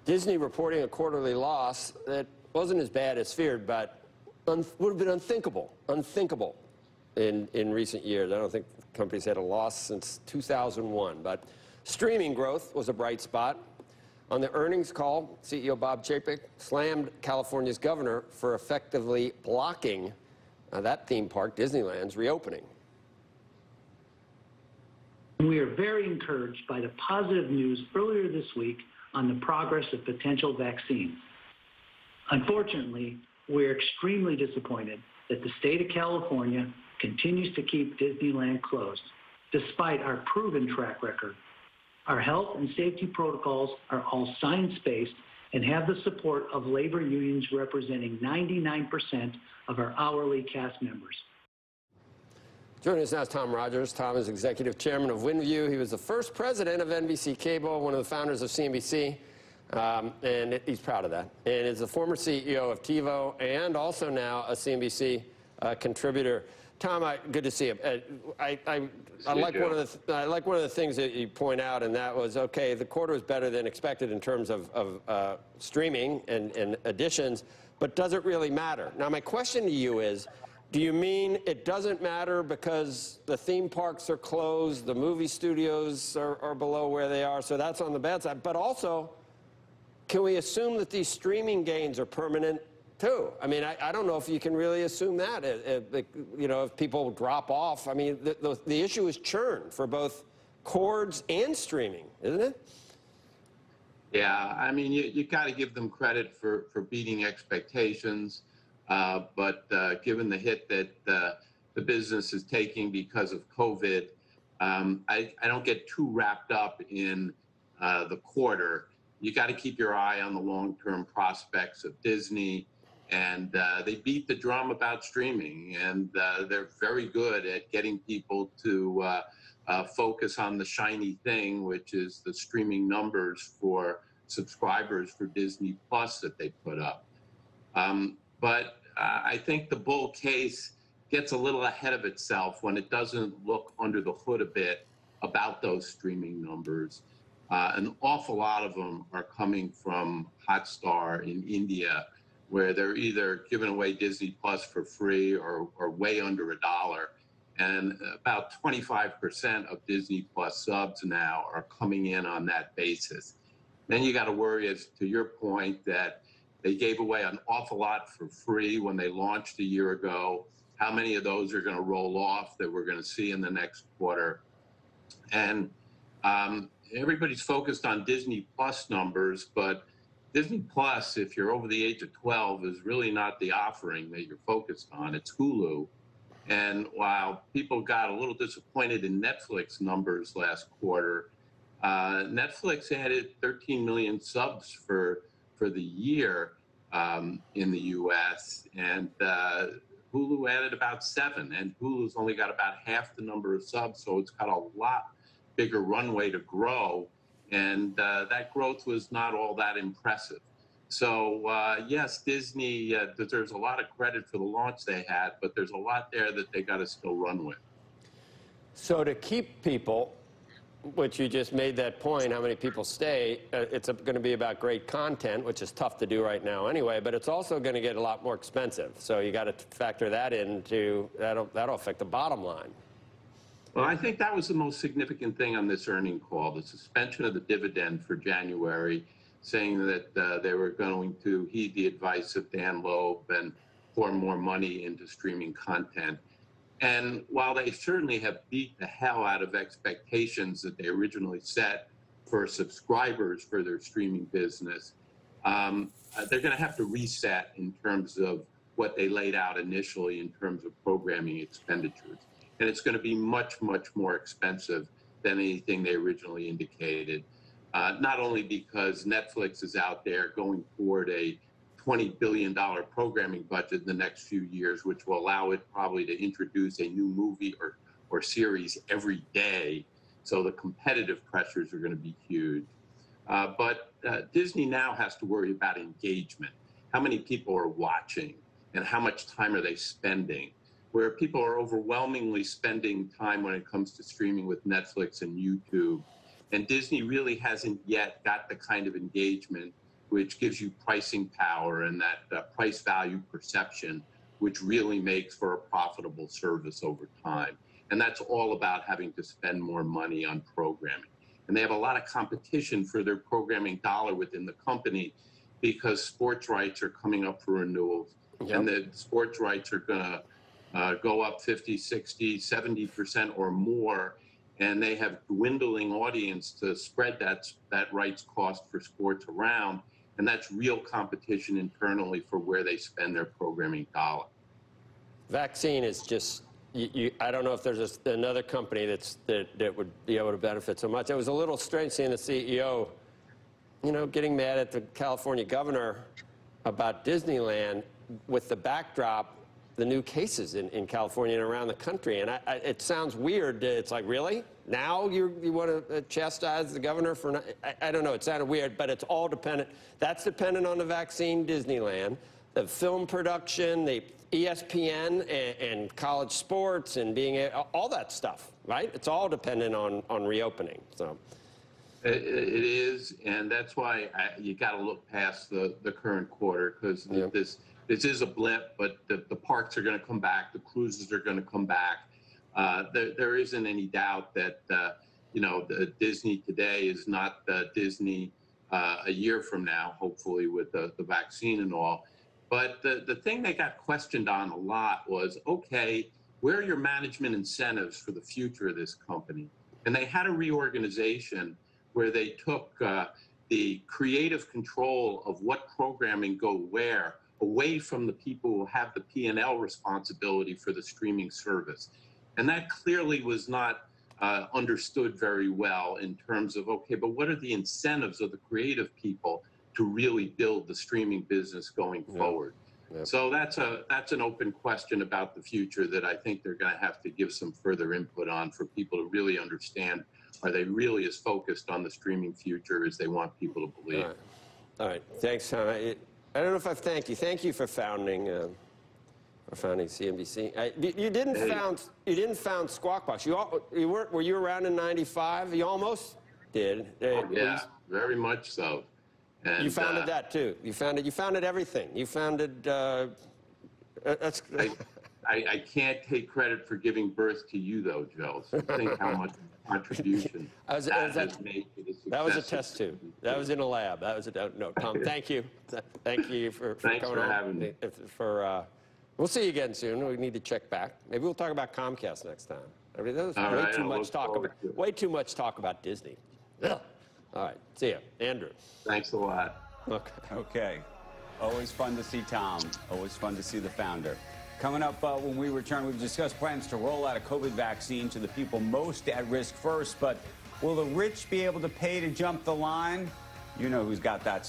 Disney reporting a quarterly loss that wasn't as bad as feared, but would have been unthinkable in recent years. I don't think companies had a loss since 2001. But streaming growth was a bright spot. On the earnings call, CEO Bob Chapek slammed California's governor for effectively blocking that theme park, Disneyland's, reopening. We are very encouraged by the positive news earlier this week on the progress of potential vaccines. Unfortunately, we're extremely disappointed that the state of California continues to keep Disneyland closed, despite our proven track record. Our health and safety protocols are all science-based and have the support of labor unions representing 99% of our hourly cast members. Joining us now is Tom Rogers. Tom is executive chairman of WinView. He was the first president of NBC Cable, one of the founders of CNBC, and he's proud of that. And is the former CEO of TiVo and also now a CNBC contributor. Tom, good to see you. I like one of the things that you point out, and that was, okay, the quarter was better than expected in terms of streaming and additions, but does it really matter? Now, my question to you is, do you mean it doesn't matter because the theme parks are closed, the movie studios are below where they are, so that's on the bad side? But also, can we assume that these streaming gains are permanent too? I mean, I don't know if you can really assume that, if people drop off. I mean, the issue is churn for both cords and streaming, isn't it? Yeah, I mean, you got to give them credit for beating expectations. But given the hit that the business is taking because of COVID, I don't get too wrapped up in the quarter. You got to keep your eye on the long-term prospects of Disney, and they beat the drum about streaming, and they're very good at getting people to focus on the shiny thing, which is the streaming numbers for subscribers for Disney Plus that they put up. But I think the bull case gets a little ahead of itself when it doesn't look under the hood a bit about those streaming numbers. An awful lot of them are coming from Hotstar in India, where they're either giving away Disney Plus for free or way under $1. And about 25% of Disney Plus subs now are coming in on that basis. Then you got to worry, as to your point, that they gave away an awful lot for free when they launched a year ago. How many of those are going to roll off that we're going to see in the next quarter? And everybody's focused on Disney Plus numbers, but Disney Plus, if you're over the age of 12, is really not the offering that you're focused on. It's Hulu. And while people got a little disappointed in Netflix numbers last quarter, Netflix added 13 million subs for the year in the U.S., and Hulu added about 7, and Hulu's only got about half the number of subs, so it's got a lot bigger runway to grow, and that growth was not all that impressive. So yes, Disney deserves a lot of credit for the launch they had, but there's a lot there that they got to still run with. So to keep people, which you just made that point, how many people stay, it's going to be about great content, which is tough to do right now anyway, but it's also going to get a lot more expensive. So you got to factor that into, that'll affect the bottom line. Well, I think that was the most significant thing on this earnings call, the suspension of the dividend for January, saying that they were going to heed the advice of Dan Loeb and pour more money into streaming content. And while they certainly have beat the hell out of expectations that they originally set for subscribers for their streaming business, they're going to have to reset in terms of what they laid out initially in terms of programming expenditures. And it's going to be much, much more expensive than anything they originally indicated, not only because Netflix is out there going toward a $20 billion programming budget in the next few years, which will allow it probably to introduce a new movie or series every day. So the competitive pressures are going to be huge. But Disney now has to worry about engagement. How many people are watching and how much time are they spending? Where people are overwhelmingly spending time when it comes to streaming with Netflix and YouTube. And Disney really hasn't yet got the kind of engagement which gives you pricing power and that price value perception, which really makes for a profitable service over time. And that's all about having to spend more money on programming. And they have a lot of competition for their programming dollar within the company because sports rights are coming up for renewals. Yep. And the sports rights are going to go up 50, 60, 70% or more. And they have dwindling audience to spread that rights cost for sports around. And that's real competition internally for where they spend their programming dollar. Vaccine is just, I don't know if there's another company that would be able to benefit so much. It was a little strange seeing the CEO, getting mad at the California governor about Disneyland with the backdrop, the new cases in California and around the country. And it sounds weird. It's like, really? Now you want to chastise the governor for not, I don't know. It sounded weird, but it's all dependent. That's dependent on the vaccine, Disneyland, the film production, the ESPN and college sports and all that stuff, right? It's all dependent on reopening. So it is, and that's why you got to look past the current quarter because this is a blip, but the parks are going to come back, the cruises are going to come back. There isn't any doubt that the Disney today is not Disney a year from now, hopefully with the vaccine and all. But the thing they got questioned on a lot was, okay, where are your management incentives for the future of this company? And they had a reorganization where they took the creative control of what programming go where away from the people who have the P&L responsibility for the streaming service. And that clearly was not understood very well in terms of, okay, but what are the incentives of the creative people to really build the streaming business going forward? Yeah. So that's an open question about the future that I think they're going to have to give some further input on for people to really understand. Are they really as focused on the streaming future as they want people to believe? All right. Thanks, Tom. I don't know if I've thanked you. Thank you for founding CNBC. You didn't found Squawk Box. Were you around in '95? You almost did. Yeah, very much so. And you founded that too. You founded everything. You founded. I can't take credit for giving birth to you, though, Joe. So think how much contribution has made to the success. That was a test tube. That was in a lab. That was no, Tom. Thank you. Thank you for Thanks coming for having me. We'll see you again soon. We need to check back. Maybe we'll talk about Comcast next time. I mean, there's way too much talk about Disney. Ugh. All right. See ya. Andrew. Thanks a lot. Okay. Always fun to see Tom. Always fun to see the founder. Coming up when we return, we've discussed plans to roll out a COVID vaccine to the people most at risk first. But will the rich be able to pay to jump the line? You know who's got that.